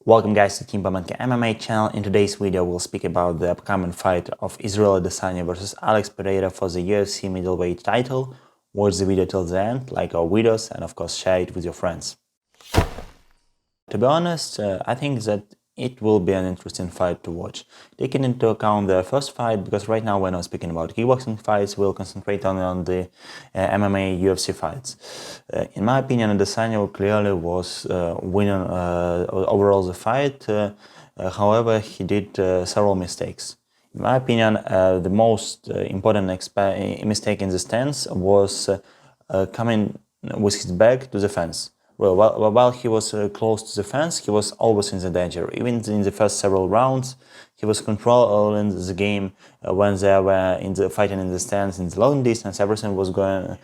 Welcome guys to Team Babenko MMA channel. In today's video we'll speak about the upcoming fight of Israel Adesanya versus Olexiy Pereira for the UFC middleweight title. Watch the video till the end, like our videos, and of course share it with your friends. To be honest, I think that it will be an interesting fight to watch. Taking into account the first fight, because right now when I'm speaking about kickboxing fights, we'll concentrate on the MMA UFC fights. In my opinion, Adesanya clearly was winning overall the fight. However, he did several mistakes. In my opinion, the most important mistake in the stance was coming with his back to the fence. Well, while he was close to the fence, he was always in the danger. Even in the first several rounds, he was controlling the game when they were fighting in the stands in the long distance. Everything was going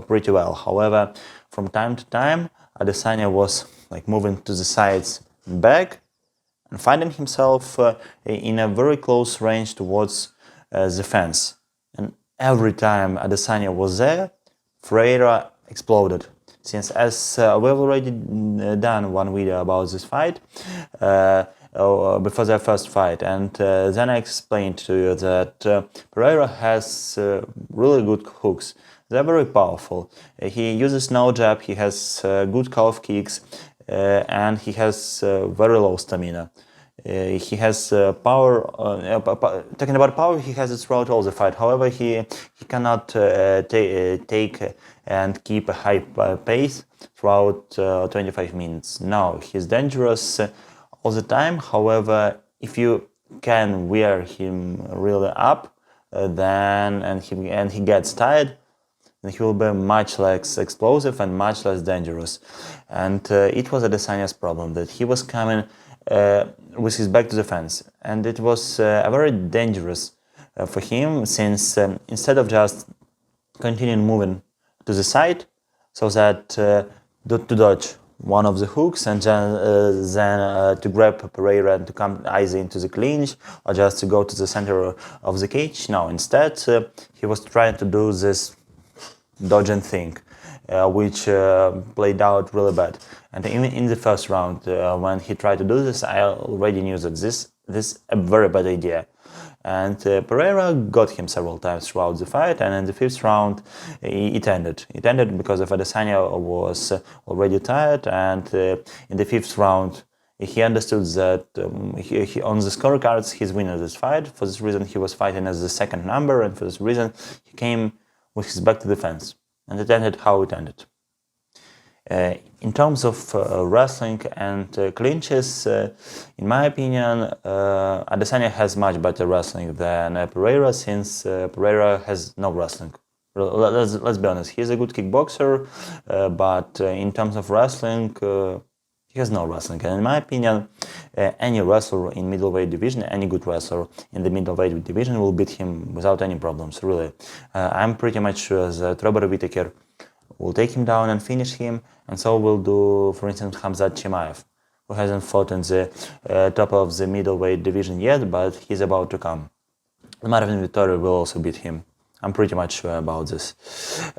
pretty well. However, from time to time, Adesanya was moving to the sides and back, and finding himself in a very close range towards the fence. And every time Adesanya was there, Pereira exploded. Since as we've already done one video about this fight before their first fight, and then I explained to you that Pereira has really good hooks. They're very powerful. He uses no jab, he has good calf kicks, and he has very low stamina. He has power. Talking about power, he has it throughout all the fight. However, he cannot take and keep a high pace throughout 25 minutes. No, he's dangerous all the time. However, if you can wear him really up, and he gets tired, then he will be much less explosive and much less dangerous. And it was Adesanya's problem that he was coming with his back to the fence, and it was very dangerous for him, since instead of just continuing moving to the side so that to dodge one of the hooks and then to grab Pereira and to come either into the clinch or just to go to the center of the cage, no, instead he was trying to do this dodging thing, which played out really bad. And even in the first round, when he tried to do this, I already knew that this is a very bad idea. And Pereira got him several times throughout the fight, and in the fifth round it ended. It ended because of Adesanya was already tired, and in the fifth round he understood that on the scorecards he's winning this fight. For this reason he was fighting as the second number, and for this reason he came with his back to the fence. And it ended how it ended. In terms of wrestling and clinches, in my opinion, Adesanya has much better wrestling than Pereira, since Pereira has no wrestling. Let's be honest, he's a good kickboxer, but in terms of wrestling, he has no wrestling. And in my opinion, any wrestler in middleweight division, any good wrestler in the middleweight division will beat him without any problems, really. I'm pretty much sure that Robert Whittaker will take him down and finish him, and so will do, for instance, Khamzat Chimaev, who hasn't fought in the top of the middleweight division yet, but he's about to come. Marvin Vettori will also beat him. I'm pretty much sure about this.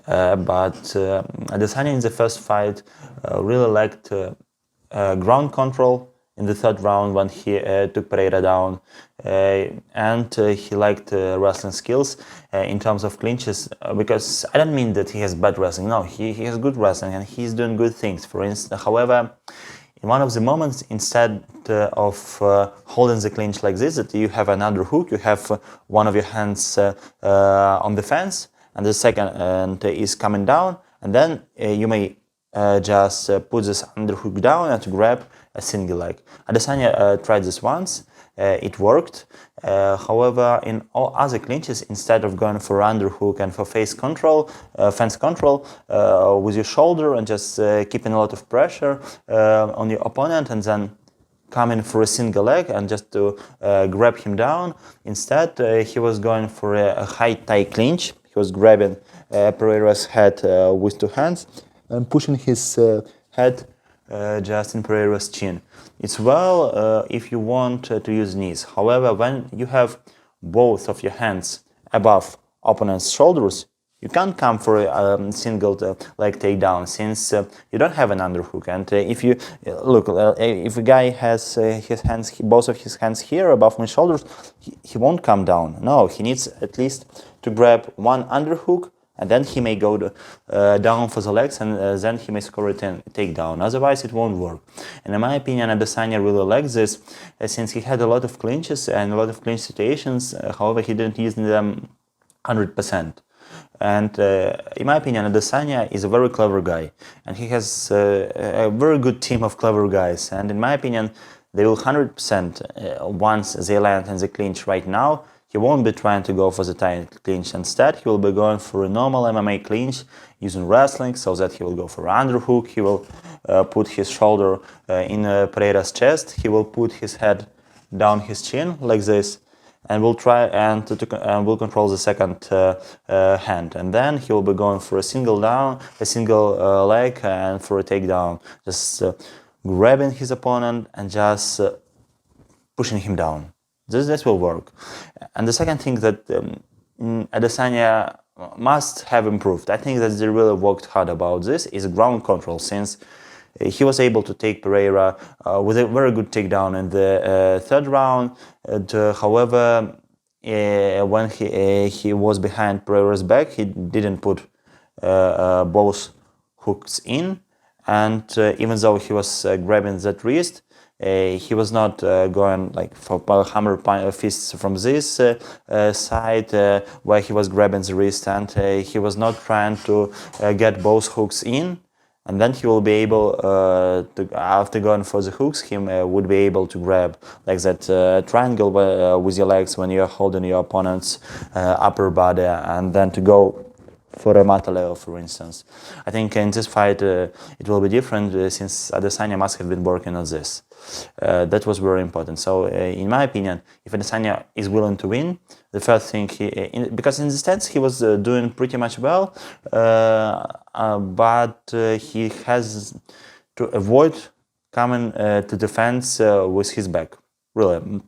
But Adesanya in the first fight really lacked ground control in the third round when he took Pereira down, and he lacked wrestling skills in terms of clinches, because I don't mean that he has bad wrestling. No, he has good wrestling and he's doing good things. For instance, however, in one of the moments, instead of holding the clinch like this, that you have another hook, you have one of your hands on the fence, and the second is coming down, and then you may just put this underhook down and grab a single leg. Adesanya tried this once, it worked. However, in all other clinches, instead of going for underhook and for fence control with your shoulder and just keeping a lot of pressure on your opponent and then coming for a single leg and just to grab him down, instead he was going for a high tie clinch. He was grabbing Pereira's head with two hands and pushing his head just in Pereira's chin. It's well if you want to use knees. However, when you have both of your hands above opponent's shoulders, You can't come for a single leg takedown since you don't have an underhook. And if you look, if a guy has his hands, both of his hands here above my shoulders, he won't come down. No, he needs at least to grab one underhook, and then he may go down for the legs, and then he may score a takedown. Otherwise, it won't work. And in my opinion, Adesanya really likes this, since he had a lot of clinches and a lot of clinch situations. However, he didn't use them 100%. And in my opinion, Adesanya is a very clever guy, and he has a very good team of clever guys. And in my opinion, they will 100% once they land in the clinch right now. He won't be trying to go for the tight clinch. Instead, he will be going for a normal MMA clinch using wrestling, so that he will go for an underhook. He will put his shoulder in Pereira's chest. He will put his head down his chin like this, and will try and will control the second hand. And then he will be going for a single leg, and for a takedown, just grabbing his opponent and just pushing him down. This will work. And the second thing that Adesanya must have improved, I think that they really worked hard about this, is ground control, since he was able to take Pereira with a very good takedown in the third round. However, when he was behind Pereira's back, he didn't put both hooks in, and even though he was grabbing that wrist, he was not going like for hammer fists from this side where he was grabbing the wrist, and he was not trying to get both hooks in. And then he will be able to, after going for the hooks, he would be able to grab like that triangle with your legs when you're holding your opponent's upper body, and then to go for a Mataleo, for instance. I think in this fight it will be different, since Adesanya must have been working on this. That was very important. So in my opinion, if Adesanya is willing to win, the first thing because in the stance he was doing pretty much well, but he has to avoid coming to defense with his back. Really,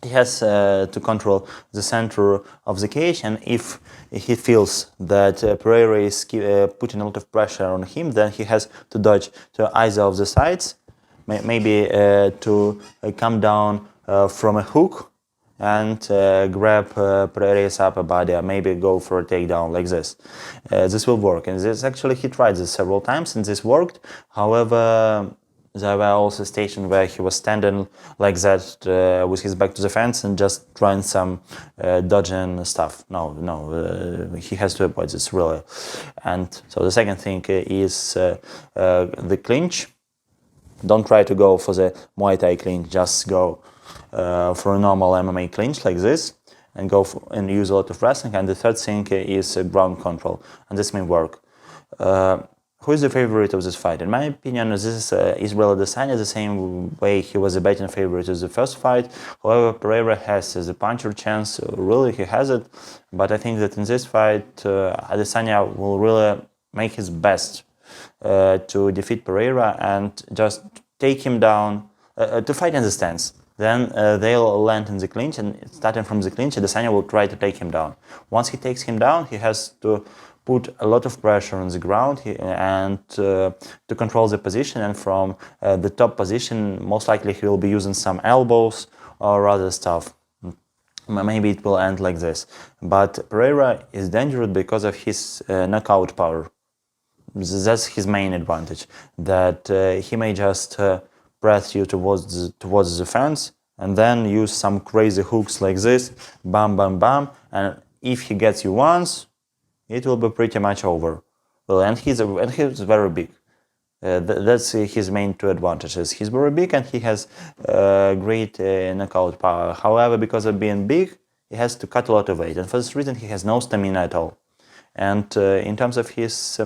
he has to control the center of the cage, and if he feels that Pereira is putting a lot of pressure on him, then he has to dodge to either of the sides, maybe to come down from a hook and grab Pereira's upper body, or maybe go for a takedown like this. This will work, and this actually he tried this several times, and this worked. However, there were also stations where he was standing like that with his back to the fence and just trying some dodging stuff. No, he has to avoid this, really. And so the second thing is the clinch. Don't try to go for the Muay Thai clinch, just go for a normal MMA clinch like this, and go and use a lot of wrestling. And the third thing is ground control, and this may work. Who is the favorite of this fight? In my opinion, this is Israel Adesanya, the same way he was a betting favorite as the first fight. However, Pereira has the puncher chance, really he has it. But I think that in this fight, Adesanya will really make his best to defeat Pereira and just take him down, to fight in the stance. Then they'll land in the clinch, and starting from the clinch, Adesanya will try to take him down. Once he takes him down, he has to put a lot of pressure on the ground and to control the position, and from the top position, most likely he will be using some elbows or other stuff. Maybe it will end like this. But Pereira is dangerous because of his knockout power. That's his main advantage, that he may just press you towards the fence and then use some crazy hooks like this, bam, bam, bam, and if he gets you once, it will be pretty much over. Well, and he's very big. That's his main two advantages. He's very big, and he has great knockout power. However, because of being big, he has to cut a lot of weight, and for this reason, he has no stamina at all. And in terms of his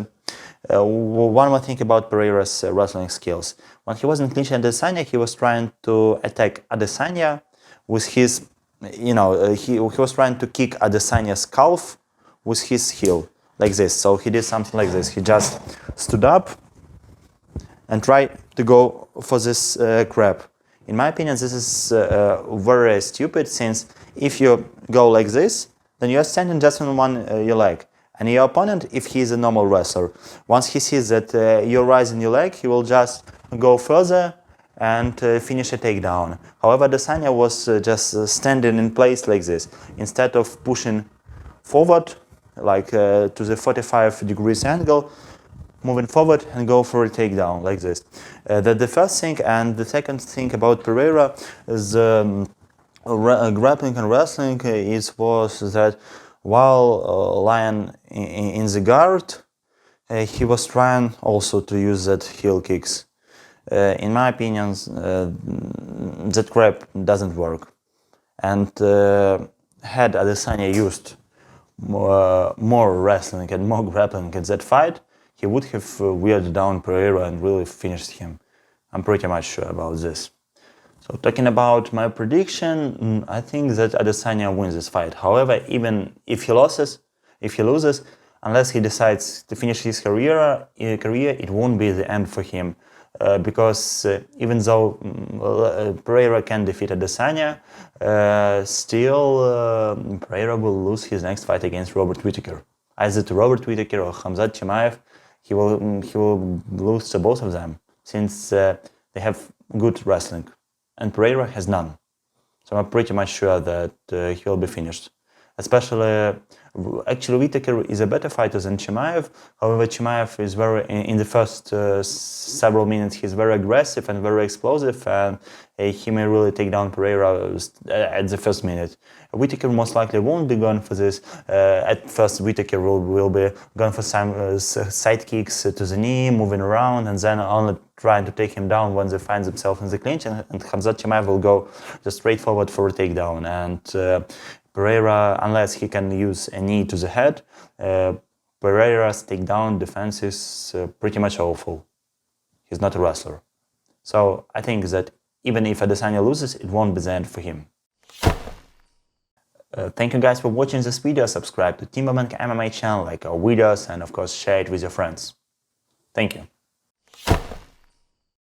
one more thing about Pereira's wrestling skills. When he was in clinch and Adesanya, he was trying to attack Adesanya with his, he was trying to kick Adesanya's calf with his heel, like this. So he did something like this. He just stood up and tried to go for this grab. In my opinion, this is very stupid, since if you go like this, then you are standing just on your leg. And your opponent, if he is a normal wrestler, once he sees that you're rising your leg, he will just go further and finish a takedown. However, Adesanya was just standing in place like this. Instead of pushing forward, like to the 45 degrees angle, moving forward and go for a takedown like this. That's the first thing. And the second thing about Pereira is grappling and wrestling was that while lying in the guard, he was trying also to use that heel kicks. In my opinion, that grab doesn't work. And had Adesanya used more wrestling and more grappling in that fight, he would have weared down Pereira and really finished him. I'm pretty much sure about this. So talking about my prediction, I think that Adesanya wins this fight. However, even if he loses, unless he decides to finish his career, it won't be the end for him. Because even though Pereira can defeat Adesanya, still Pereira will lose his next fight against Robert Whittaker. Either to Robert Whittaker or Khamzat Chimaev, he will lose to both of them, since they have good wrestling, and Pereira has none. So I'm pretty much sure that he will be finished. Especially, actually, Whittaker is a better fighter than Chimaev. However, Chimaev is in the first several minutes, he's very aggressive and very explosive, and he may really take down Pereira at the first minute. Whittaker most likely won't be going for this. At first, Whittaker will be going for some side kicks to the knee, moving around, and then only trying to take him down when they find themselves in the clinch, and Khamzat Chimaev will go just straight forward for a takedown. And Pereira, unless he can use a knee to the head, Pereira's takedown defense is pretty much awful. He's not a wrestler. So I think that even if Adesanya loses, it won't be the end for him. Thank you guys for watching this video. Subscribe to Team Babenko MMA channel, like our videos, and of course share it with your friends. Thank you.